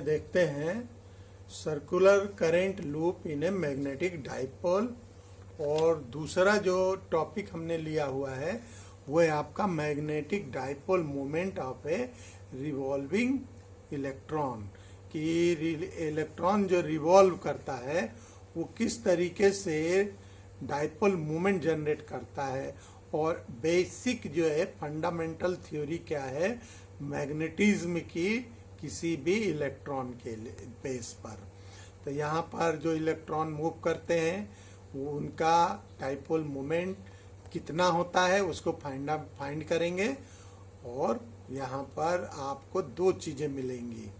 देखते हैं circular current loop in A magnetic dipole. और दूसरा जो टॉपिक हमने लिया हुआ है वो है आपका magnetic dipole moment of A revolving electron. कि इलेक्ट्रॉन जो रिवॉल्व करता है वो किस तरीके से डाइपोल मोमेंट जनरेट करता है, और बेसिक जो है फंडामेंटल थ्योरी क्या है मैग्नेटिज्म की किसी भी इलेक्ट्रॉन के बेस पर। तो यहाँ पर जो इलेक्ट्रॉन मूव करते हैं वो उनका डाइपोल मोमेंट कितना होता है उसको फाइंड करेंगे। और यहाँ पर आपको दो चीज़ें मिलेंगी।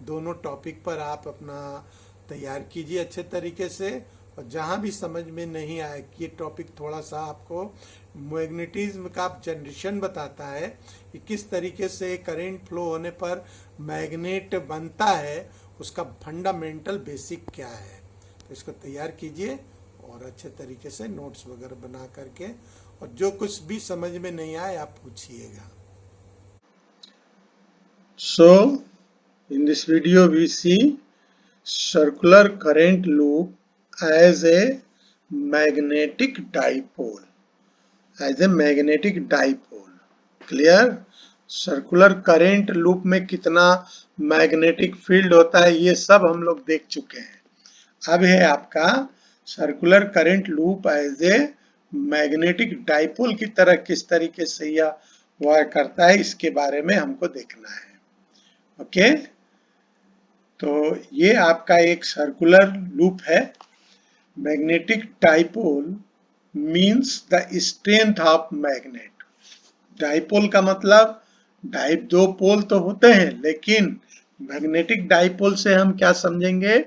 दोनों टॉपिक पर आप अपना तैयार कीजिए अच्छे तरीके से। और जहाँ भी समझ में नहीं आए कि ये टॉपिक थोड़ा सा आपको मैग्नेटिज्म का जनरेशन बताता है कि किस तरीके से करंट फ्लो होने पर मैग्नेट बनता है, उसका फंडामेंटल बेसिक क्या है, तो इसको तैयार कीजिए और अच्छे तरीके से नोट्स वगैरह बना करके, और जो कुछ भी समझ में नहीं आए आप पूछिएगा। So in this video we see circular current loop as a magnetic dipole. Clear? Circular current loop में कितना मैग्नेटिक फील्ड होता है ये सब हम लोग देख चुके हैं। अब है आपका circular current loop as a magnetic dipole की तरह किस तरीके से यह वर्क करता है, इसके बारे में हमको देखना है। ओके, तो ये आपका एक सर्कुलर लूप है। Magnetic dipole means the strength of magnet. Dipole का मतलब दो पोल तो होते हैं, लेकिन मैग्नेटिक डाइपोल से हम क्या समझेंगे,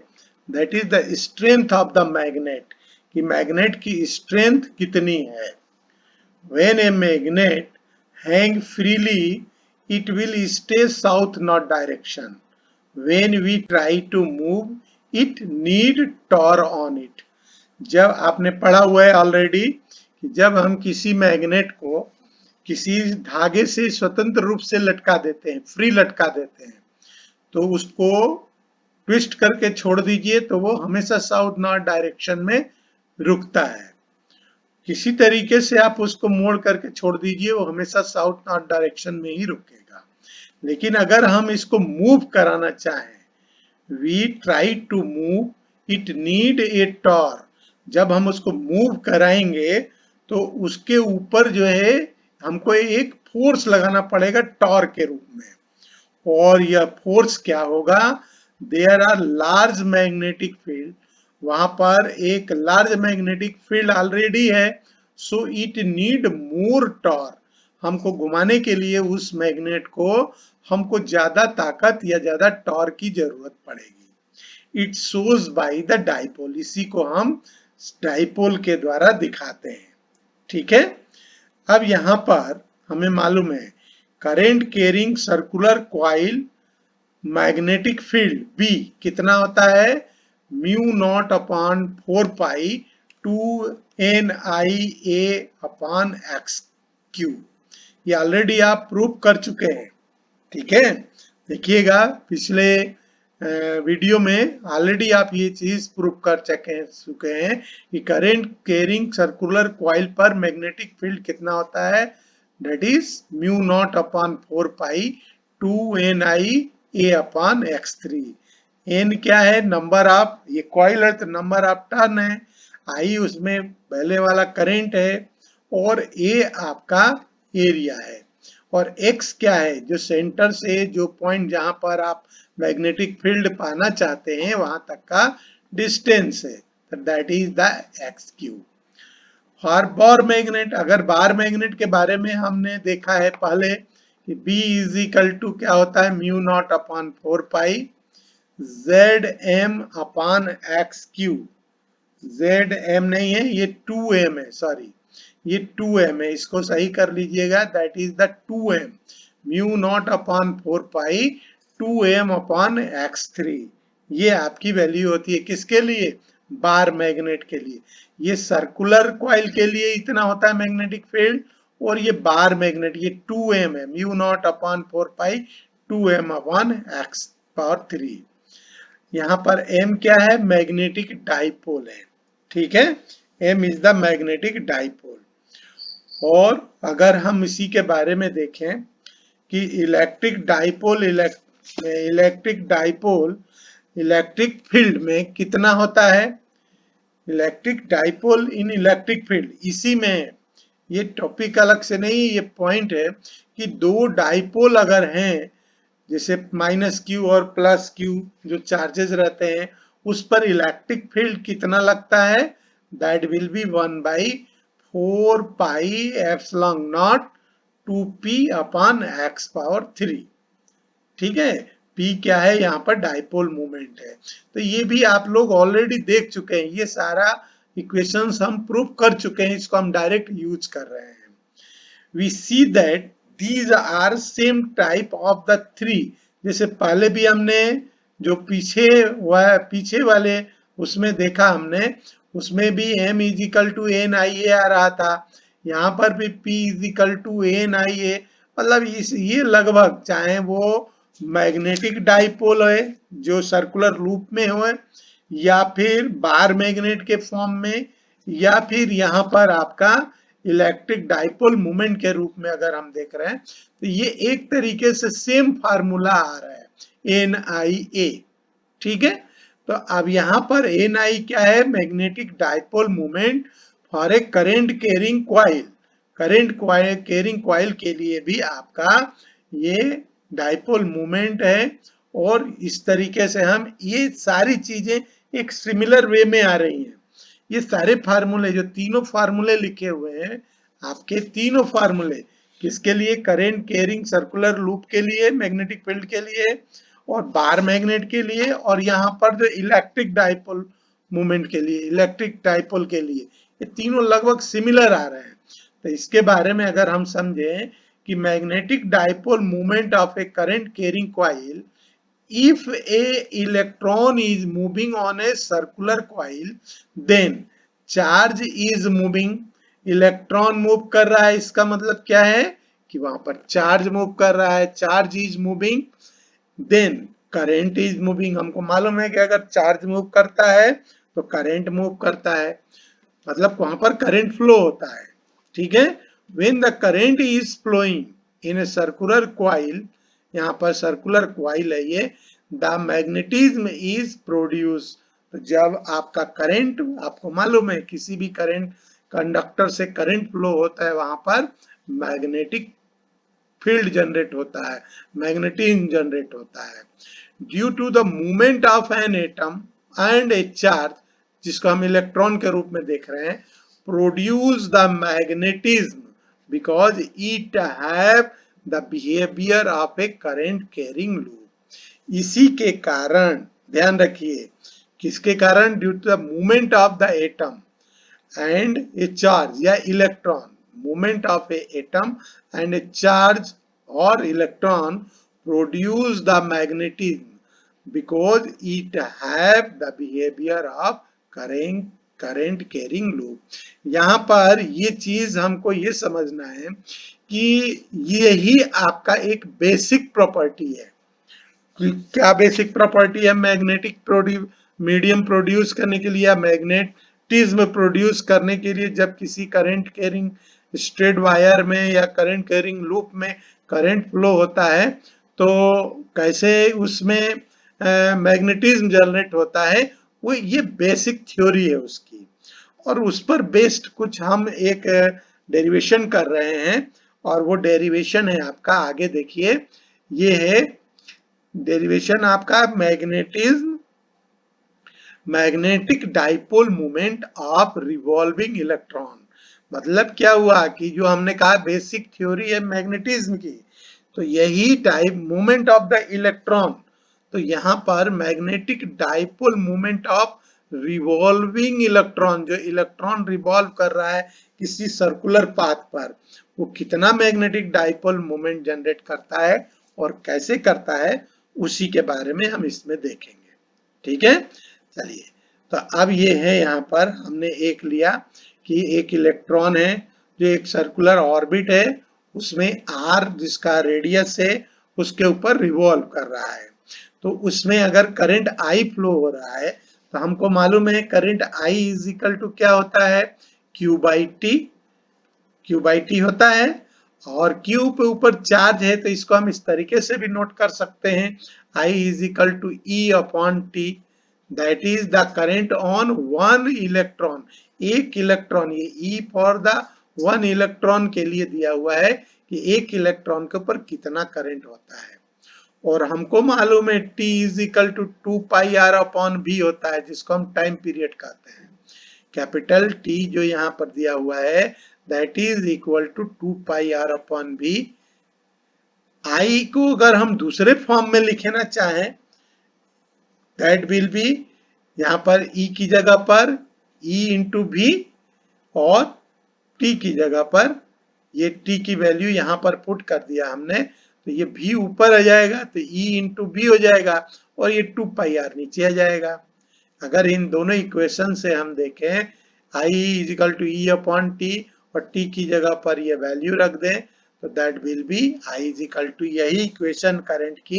that is the strength of the magnet, कि मैग्नेट की स्ट्रेंथ कितनी है। When a magnet hang freely it will stay south north direction. When we try to move it need torque on it. जब आपने पढ़ा हुआ है ऑलरेडी कि जब हम किसी मैग्नेट को किसी धागे से स्वतंत्र रूप से लटका देते हैं, फ्री लटका देते हैं, तो उसको ट्विस्ट करके छोड़ दीजिए तो वो हमेशा साउथ नॉर्थ डायरेक्शन में रुकता है। किसी तरीके से आप उसको मोड़ करके छोड़ दीजिए, वो हमेशा साउथ नॉर्थ डायरेक्शन में ही रुकेगा। लेकिन अगर हम इसको मूव कराना चाहें, we try to move it need a torque, जब हम उसको मूव कराएंगे तो उसके ऊपर जो है हमको एक फोर्स लगाना पड़ेगा टॉर्क के रूप में। और यह फोर्स क्या होगा, there are large magnetic field, वहां पर एक लार्ज मैग्नेटिक फील्ड ऑलरेडी है, so it need more torque. हमको घुमाने के लिए उस मैग्नेट को हमको ज्यादा ताकत या ज्यादा टॉर्क की जरूरत पड़ेगी। It shows by the dipole, इसी को हम डाइपोल के द्वारा दिखाते हैं। ठीक है, अब यहां पर हमें मालूम है current carrying circular coil magnetic field B कितना होता है, म्यू नॉट अपॉन 4 पाई 2 NIA अपॉन x क्यू। ये ऑलरेडी आप प्रूव कर चुके हैं। ठीक है, देखिएगा पिछले वीडियो में ऑलरेडी आप ये चीज प्रूव कर चुके हैं कि करंट कैरिंग सर्कुलर कॉइल पर मैग्नेटिक फील्ड कितना होता है, that is mu naught upon 4 pi 2 NIA upon x3। n क्या है, नंबर ऑफ, ये कॉइल है तो नंबर ऑफ टर्न है, I उसमें पहले वाला करंट है, और A आपका एरिया है, और x क्या है, जो सेंटर से जो पॉइंट जहां पर आप मैग्नेटिक फील्ड पाना चाहते हैं वहां तक का डिस्टेंस है, तो that is the x Q. For bar magnet, अगर बार मैग्नेट के बारे में हमने देखा है पहले कि B इज इक्वल टू क्या होता है, म्यू नॉट अपॉन 4 पाई ZM upon x Q. ZM नहीं है, ये 2M है, सॉरी ये 2M है, इसको सही कर लीजिएगा, that is the 2M, mu naught upon 4 pi 2M upon x3। ये आपकी वैल्यू होती है किसके लिए, बार मैग्नेट के लिए। ये सर्कुलर कॉइल के लिए इतना होता है मैग्नेटिक फील्ड, और ये बार मैग्नेट ये 2M है, म्यू नॉट अपॉन 4 पाई 2M अपॉन x पावर 3। यहाँ पर m क्या है, मैग्नेटिक डाइपोल है, ठीक है, m is the magnetic dipole. और अगर हम इसी के बारे में देखें कि इलेक्ट्रिक फील्ड में कितना होता है, इलेक्ट्रिक डाइपोल इन इलेक्ट्रिक फील्ड, इसी में है, ये टॉपिक अलग से नहीं, ये पॉइंट है कि दो डाइपोल अगर हैं, जैसे -q और +q जो चार्जेस रहते हैं, उस पर इलेक्ट्रिक फील्ड कितना लगता है, that will B 1/4 pi epsilon not 2p upon x⁻3, ठीक है। p क्या है, यहाँ पर डाइपोल मोमेंट है। तो ये भी आप लोग ऑलरेडी देख चुके हैं, ये सारा इक्वेशंस हम प्रूव कर चुके हैं, इसको हम डायरेक्ट यूज कर रहे हैं। we see that these are same type of the three, जैसे पहले भी हमने जो पीछे वाले उसमें देखा हमने, उसमें भी m is equal to N I A आ रहा था, यहाँ पर भी p is equal to N I A, मतलब ये लगभग चाहे वो मैग्नेटिक डाइपोल है जो सर्कुलर लूप में हो, या फिर बार मैग्नेट के फॉर्म में, या फिर यहाँ पर आपका इलेक्ट्रिक डाइपोल मोमेंट के रूप में अगर हम देख रहे हैं, तो ये एक तरीके से सेम फार्मूला आ रहा है, एन आई ए, ठीक है। तो अब यहाँ पर एन आई क्या है, magnetic dipole moment for a current carrying coil, current carrying coil के लिए भी आपका ये डाइपोल मोमेंट है। और इस तरीके से हम ये सारी चीजें एक सिमिलर वे में आ रही हैं। ये सारे फार्मूले, जो तीनों फार्मूले लिखे हुए हैं आपके, तीनों फार्मूले किसके लिए, करंट कैरिंग सर्कुलर लूप के लिए, मैग्नेटिक फील्ड के लिए, और बार मैग्नेट के लिए, और यहाँ पर जो इलेक्ट्रिक डाइपोल मोमेंट के लिए, इलेक्ट्रिक डाइपोल के लिए, ये तीनों लगभग सिमिलर आ रहे हैं। तो इसके बारे में अगर हम समझें कि magnetic dipole moment of a current carrying coil, if a electron is moving on a circular coil, then charge is moving, electron move कर रहा है, इसका मतलब क्या है कि वहां पर चार्ज मूव कर रहा है, charge is moving, then current is moving. हमको मालूम है कि अगर चार्ज मूव करता है तो करंट मूव करता है, मतलब वहां पर करंट फ्लो होता है, ठीक है। When the current is flowing in a circular coil, यहाँ पर सर्कुलर कॉइल है ये, द मैग्नेटिज्म इज प्रोड्यूस, तो जब आपका करंट, आपको मालूम है किसी भी करंट कंडक्टर से करंट फ्लो होता है, वहां पर मैग्नेटिक फील्ड जनरेट होता है, मैग्नेटिज्म जनरेट होता है, due to the movement of an atom and a charge, जिसको हम इलेक्ट्रॉन के रूप में देख रहे हैं, produce the magnetism because it have the behaviour of a current carrying loop. इसी के कारण, ध्यान रखिए, किसके कारण, due to the movement of the atom and a charge या electron, movement of a atom and a charge or electron produce the magnetism because it have the behavior of current carrying loop। यहाँ पर ये चीज हमको ये समझना है कि यही आपका एक बेसिक प्रॉपर्टी है। क्या बेसिक प्रॉपर्टी है, मैग्नेटिक मीडियम प्रोड्यूस करने के लिए या मैग्नेटिज्म प्रोड्यूस करने के लिए, जब किसी करंट कैरिंग स्ट्रेट वायर में या करंट कैरिंग लूप में करंट फ्लो होता है, तो कैसे उसमें मैग्नेटिज्म जनरेट होता है, वो ये बेसिक थ्योरी है उसकी, और उस पर बेस्ड कुछ हम एक डेरिवेशन कर रहे हैं, और वो डेरिवेशन है आपका, आगे देखिए, ये है डेरिवेशन आपका magnetic dipole moment of revolving electron. मतलब क्या हुआ कि जो हमने कहा बेसिक थ्योरी है मैग्नेटिज्म की, तो यही type movement of the electron, तो यहाँ पर magnetic dipole movement of revolving electron, जो इलेक्ट्रॉन रिवॉल्व कर रहा है किसी सर्कुलर पाथ पर, वो कितना मैग्नेटिक डाइपोल मूवमेंट जनरेट करता है और कैसे करता है, उसी के बारे में हम इसमें देखेंगे, ठीक है। चलिए, तो अब ये है, यहाँ पर हमने एक लिया कि एक इलेक्ट्रॉन है जो एक सर्कुलर ऑर्बिट है, उसमें r जिसका रेडियस है उसके ऊपर रिवॉल्व कर रहा है, तो उसमें अगर करंट I फ्लो हो रहा है तो हमको मालूम है current I is equal to क्या होता है, Q/T होता है। और Q पे ऊपर चार्ज है तो इसको हम इस तरीके से भी नोट कर सकते हैं, I is equal to E/T, that is the current on one electron, एक इलेक्ट्रॉन, ये E for the one electron के लिए दिया हुआ है कि एक इलेक्ट्रॉन के ऊपर कितना करंट होता है। और हमको मालूम है T is equal to 2πr/v होता है, जिसको हम टाइम पीरियड कहते हैं। कैपिटल T जो यहाँ पर दिया हुआ है that is equal to 2πr/v। I को अगर हम दूसरे फॉर्म में लिखना चाहें दैट विल बी, यहाँ पर E की जगह पर E इंटू V और T की जगह पर ये T की वैल्यू यहाँ पर पुट कर दिया हमने, तो ये V ऊपर आ जाएगा तो E इंटू V हो जाएगा और ये 2πr नीचे आ जाएगा। अगर इन दोनों इक्वेशन से हम देखें I is equal to E/T और T की जगह पर ये वैल्यू रख दें तो that will be I is equal to, यही इक्वेशन करंट की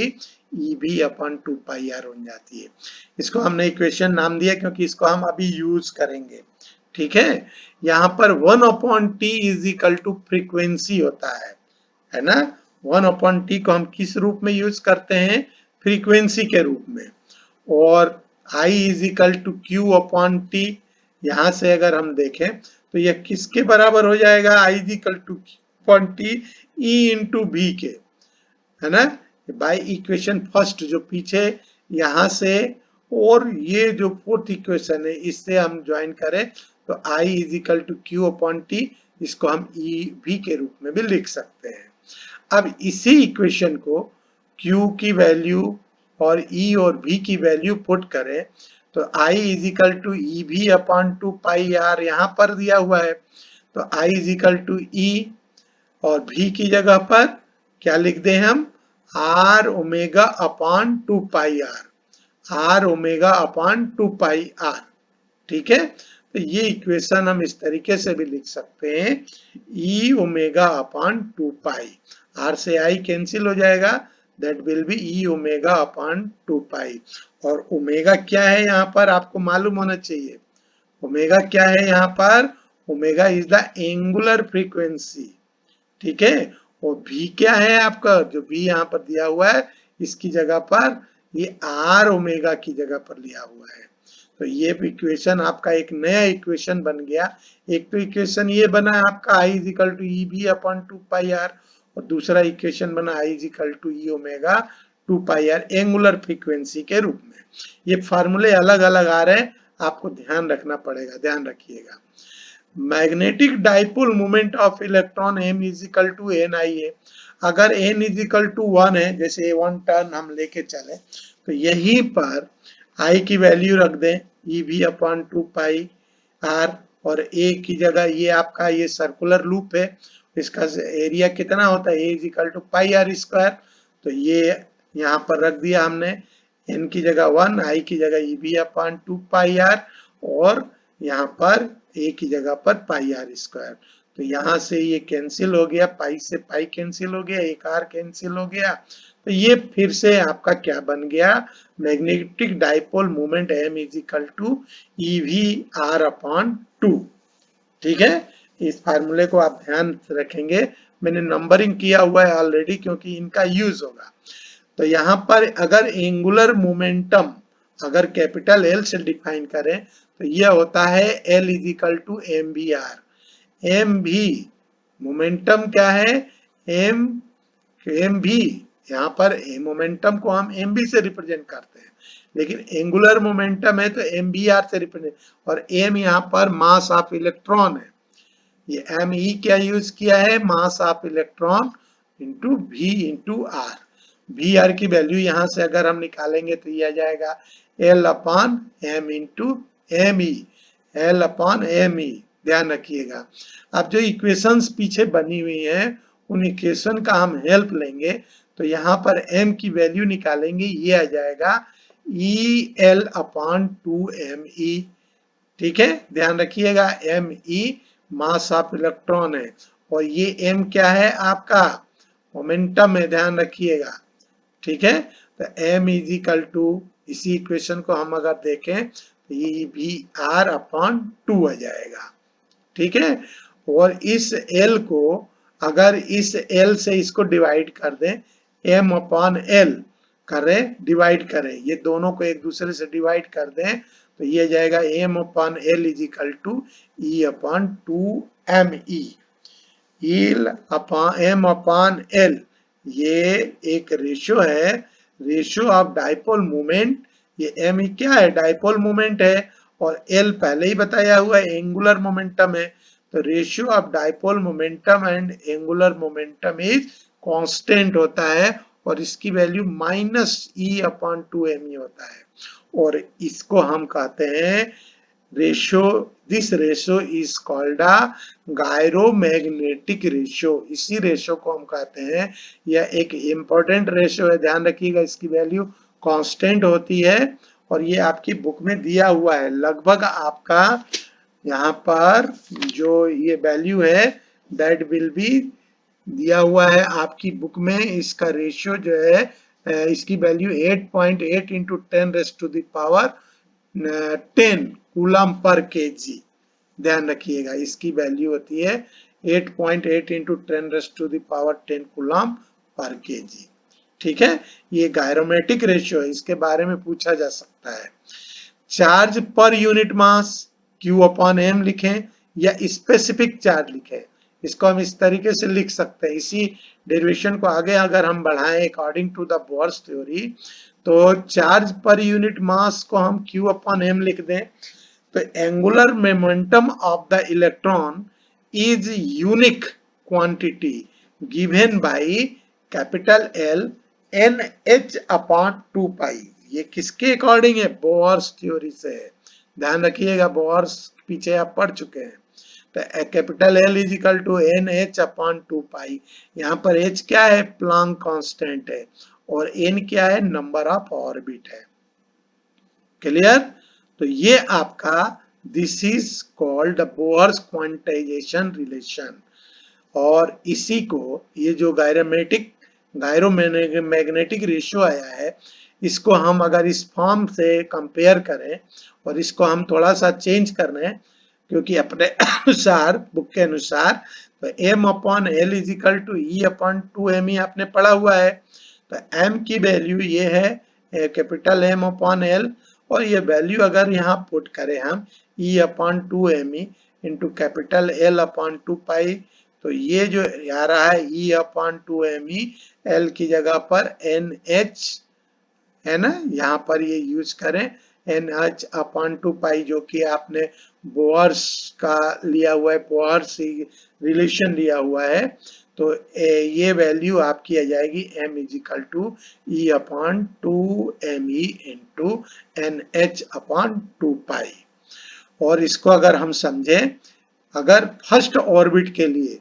EV/2πr बन जाती है। इसको हमने इक्वेशन नाम दिया क्योंकि इसको हम अभी यूज करेंगे, ठीक है। यहाँ पर 1/T is equal to frequency होता है ना। 1/T को हम किस रूप में यूज करते हैं, फ्रीक्वेंसी के रूप में। और I is equal to Q/T, यहां से अगर हम देखें तो यह किसके बराबर हो जाएगा, I is equal to Q/T E into V के, है ना। बाय इक्वेशन फर्स्ट जो पीछे यहां से और ये जो फोर्थ इक्वेशन है इससे हम ज्वाइन करें तो I is equal to Q/T, इसको हम EV के रूप में भी लिख सकते हैं। अब इसी इक्वेशन को Q की वैल्यू और E और V की वैल्यू पुट करें तो I is equal to EV/2πr यहाँ पर दिया हुआ है, तो I is equal to E और V की जगह पर क्या लिख दें हम, R⍵/2πr, R⍵/2πr, ठीक है। तो ये इक्वेशन हम इस तरीके से भी लिख सकते हैं, E⍵/2π, R से I कैंसिल हो जाएगा, दैट विल बी E⍵/2π। और ओमेगा क्या है यहाँ पर आपको मालूम होना चाहिए, ओमेगा क्या है यहाँ पर, omega is the angular frequency, ठीक है। और V क्या है आपका, जो V यहाँ पर दिया हुआ है इसकी जगह पर ये R⍵ की जगह पर लिया हुआ है। तो ये इक्वेशन आपका एक नया इक्वेशन बन गया। एक तो इक्वेशन ये बना आपका I is equal to EV/2πr और दूसरा इक्वेशन बना I is equal to E⍵/2πr angular frequency के रूप में। ये फार्मूले अलग अलग आ रहे हैं, आपको ध्यान रखना पड़ेगा, ध्यान रखिएगा। Magnetic dipole moment of electron m is equal to NIA, अगर n इज इक्वल टू 1 है, जैसे 1 टर्न हम लेके चले तो यहीं पर I की वैल्यू रख दें EV/2πr और A की जगह ये आपका ये सर्कुलर लूप है, इसका एरिया कितना होता है, A is equal to πr², तो ये यहाँ पर रख दिया हमने, n की जगह 1, I की जगह EV/2πr और यहाँ पर A की जगह पर πr²। तो यहाँ से ये कैंसिल हो गया, पाई से पाई कैंसिल हो गया, एक r कैंसिल हो गया, तो ये फिर से आपका क्या बन गया, magnetic dipole moment m is equal to EV/r/2, ठीक है। इस फार्मूले को आप ध्यान रखेंगे, मैंने नंबरिंग किया हुआ है ऑलरेडी क्योंकि इनका यूज होगा। तो यहाँ पर अगर एंगुलर मोमेंटम अगर कैपिटल L से डिफाइन करें तो यह होता है L is equal to mvr। mv momentum क्या है, mv, यहाँ पर मोमेंटम को हम mv से रिप्रेजेंट करते हैं, लेकिन एंगुलर मोमेंटम है तो mvr से रिप्रेजेंट, और m यहाँ पर मास ऑफ इलेक्ट्रॉन है, ये me क्या यूज किया है, mass of electron into v into r। Vr की वैल्यू यहाँ से अगर हम निकालेंगे तो ये आ जाएगा L/m इंटू me, L/me, ध्यान रखिएगा। अब जो इक्वेशंस पीछे बनी हुई हैं उन इक्वेशन का हम हेल्प लेंगे, तो यहाँ पर m की वैल्यू निकालेंगे, ये आ जाएगा EL/2me, ठीक है, ध्यान रखिएगा। me मास ऑफ इलेक्ट्रॉन है और ये m क्या है आपका, मोमेंटम है, ध्यान रखिएगा, ठीक है। तो m इज इक्वल टू, इसी इक्वेशन को हम अगर देखें तो ये भी r अपॉन 2 आ जाएगा, ठीक है। और इस l को अगर इस l से इसको डिवाइड कर दें, m अपॉन l करें, डिवाइड करें, ये दोनों को एक दूसरे से डिवाइड कर दें तो ये जाएगा m upon l is equal to e upon 2me। m upon l ये एक रेशियो है, रेशियो ऑफ डाइपोल मोमेंट। ये m क्या है, डाइपोल मोमेंट है, और l पहले ही बताया हुआ है एंगुलर मोमेंटम है। तो ratio of dipole momentum and angular momentum is constant होता है, और इसकी value minus e upon 2me होता है, और इसको हम कहते हैं ratio, this ratio is called a gyromagnetic ratio. इसी रेशियो को हम कहते हैं, यह एक इंपॉर्टेंट रेशियो है, ध्यान रखिएगा, इसकी वैल्यू कांस्टेंट होती है, और ये आपकी बुक में दिया हुआ है। लगभग आपका यहाँ पर जो ये वैल्यू है दैट विल बी दिया हुआ है आपकी बुक में। इसका रेशियो जो है इसकी value 8.8 into 10 raise to the power 10 coulomb पर केजी। ध्यान रखिएगा, इसकी वैल्यू होती है 8.8 into 10 raise to the power 10 coulomb पर केजी, ठीक है। ये गायरोमेट्रिक रेशियो है, इसके बारे में पूछा जा सकता है। चार्ज पर यूनिट मास Q अपॉन m लिखें या स्पेसिफिक चार्ज लिखें, इसको हम इस तरीके से लिख सकते हैं। इसी डेरिवेशन को आगे अगर हम बढ़ाएं according to the Bohr's theory, तो चार्ज पर यूनिट मास को हम Q अपॉन m लिख दें, तो angular momentum of the electron is unique quantity given by capital L NH upon 2 pi. ये किसके अकॉर्डिंग है, बोर्स थ्योरी से है, ध्यान रखिएगा, बोर्स पीछे आप पढ़ चुके हैं। तो capital L is equal to NH upon 2 pi. यहाँ पर H क्या है, प्लैंक कांस्टेंट है, और N क्या है, नंबर ऑफ ऑर्बिट है। क्लियर। तो ये आपका this is called Bohr's quantization relation, और इसी को ये जो गायरोमैग्नेटिक रेशियो आया है, इसको हम अगर इस फॉर्म से कंपेयर करें और इसको हम थोड़ा सा चेंज कर रहे हैं, क्योंकि अपने अनुसार, बुक के अनुसार, तो m upon l is equal to e upon 2me आपने पढ़ा हुआ है। तो m की वैल्यू ये है कैपिटल M अपॉन l, और ये वैल्यू अगर यहाँ पुट करें हम e upon 2me into capital L upon 2 पाई, तो ये जो आ रहा है e अपॉन 2me, l की जगह पर NH है ना, यहाँ पर ये यूज करें NH अपॉन 2 पाई, जो कि आपने बोर्स का लिया हुआ है, बोर्स रिलेशन लिया हुआ है। तो ये वैल्यू आपकी आ जाएगी m is equal to e upon 2me into NH upon 2 pi. और इसको अगर हम समझें, अगर फर्स्ट ऑर्बिट के लिए,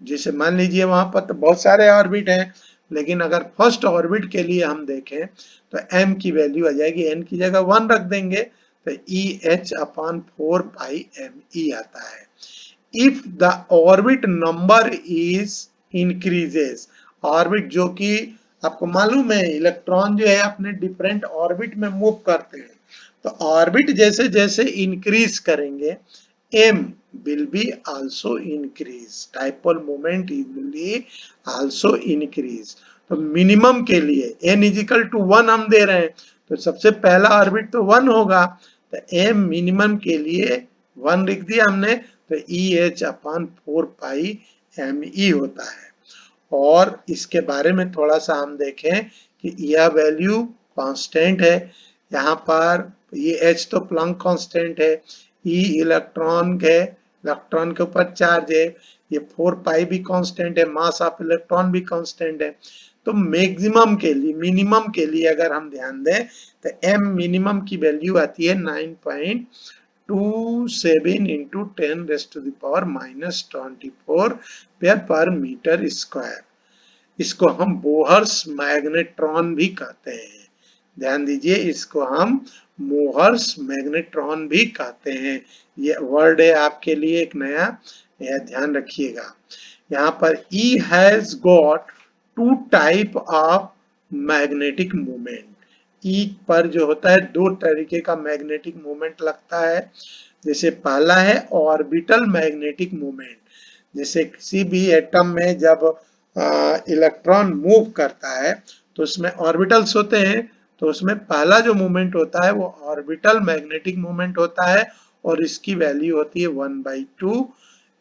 जैसे मान लीजिए वहां पर तो बहुत सारे ऑर्बिट हैं, लेकिन अगर फर्स्ट ऑर्बिट के लिए हम देखें तो m की वैल्यू आ जाएगी, n की जगह 1 रख देंगे तो EH अपॉन 4 पाई me आता है। If the orbit number is increases, orbit जो कि आपको मालूम है इलेक्ट्रॉन जो है अपने डिफरेंट ऑर्बिट में मूव करते हैं, तो ऑर्बिट जैसे जैसे इंक्रीज करेंगे m will be also increase, dipole moment will be also increase। तो मिनिमम के लिए n is equal to 1 हम दे रहे हैं, तो सबसे पहला ऑर्बिट तो 1 होगा, तो m मिनिमम के लिए 1 लिख दिया हमने, तो EH अपॉन 4 पाई me होता है। और इसके बारे में थोड़ा सा हम देखें कि यह वैल्यू कांस्टेंट है, यहाँ पर ये H तो प्लैंक कांस्टेंट है, E इलेक्ट्रॉन है, इलेक्ट्रॉन के ऊपर चार्ज है, ये 4 पाई भी कांस्टेंट है, मास ऑफ इलेक्ट्रॉन भी कांस्टेंट है। तो मैक्सिमम के लिए, मिनिमम के लिए अगर हम ध्यान दें तो m मिनिमम की वैल्यू आती है 9.27 into 10 raise to the power minus 24 पर मीटर स्क्वायर। इसको हम बोहर्स मैग्नेट्रॉन भी कहते हैं, ध्यान दीजिए, इसको हम बोहर्स मैग्नेट्रॉन भी कहते हैं। ये वर्ड है आपके लिए एक नया, यह ध्यान रखिएगा। यहाँ पर E has got 2 type of magnetic moment. E पर जो होता है दो तरीके का मैग्नेटिक मोमेंट लगता है। जैसे पहला है ऑर्बिटल मैग्नेटिक मोमेंट, जैसे किसी भी एटम में जब इलेक्ट्रॉन मूव करता है तो उसमें ऑर्बिटल्स होते हैं, तो उसमें पहला जो मोमेंट होता है वो ऑर्बिटल मैग्नेटिक मोमेंट होता है और इसकी वैल्यू होती है 1/2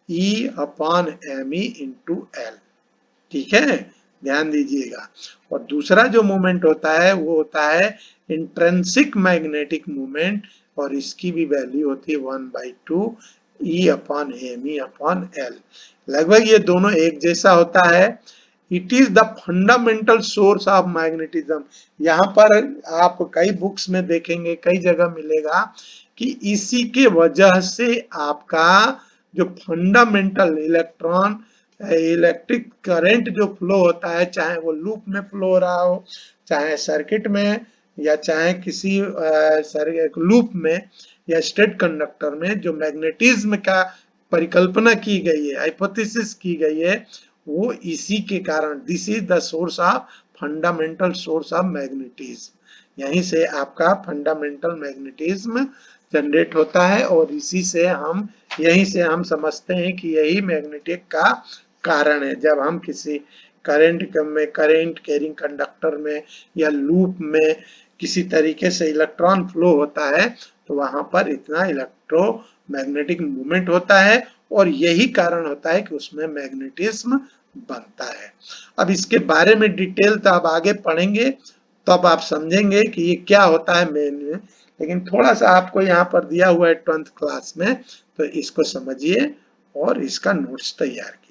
e upon m e into l. ठीक है, ध्यान दीजिएगा। और दूसरा जो मोमेंट होता है वो होता है इंट्रिंसिक मैग्नेटिक मोमेंट और इसकी भी वैल्यू होती है 1/2 e upon m e upon l. लगभग ये दोनों एक जैसा होता है। It is the fundamental source of magnetism. यहाँ पर आप कई बुक्स में देखेंगे, कई जगह मिलेगा कि इसी के वजह से आपका जो फंडामेंटल इलेक्ट्रिक करंट जो फ्लो होता है, चाहे वो लूप में फ्लो हो रहा हो, चाहे सर्किट में, या चाहे किसी लूप में या स्टेट कंडक्टर में, जो मैग्नेटिज्म का परिकल्पना की गई है, हाइपोथेसिस की गई है, वो इसी के कारण, this is the source of fundamental source of magnetism. यहीं से आपका फंडामेंटल मैग्नेटिज्म जनरेट होता है और यहीं से हम समझते हैं कि यही मैग्नेटिक का कारण है। जब हम किसी करंट कैरिंग कंडक्टर में या लूप में किसी तरीके से इलेक्ट्रॉन फ्लो होता है तो वहां पर इतना इलेक्ट्रोमैग्नेटिक मूवमेंट होता है और यही कारण होता है कि उसमें मैग्नेटिज्म बनता है। अब इसके बारे में डिटेल तो आप आगे पढ़ेंगे, तब आप समझेंगे कि ये क्या होता है मेन में, लेकिन थोड़ा सा आपको यहाँ पर दिया हुआ है 12th क्लास में, तो इसको समझिए और इसका नोट्स तैयार कीजिए।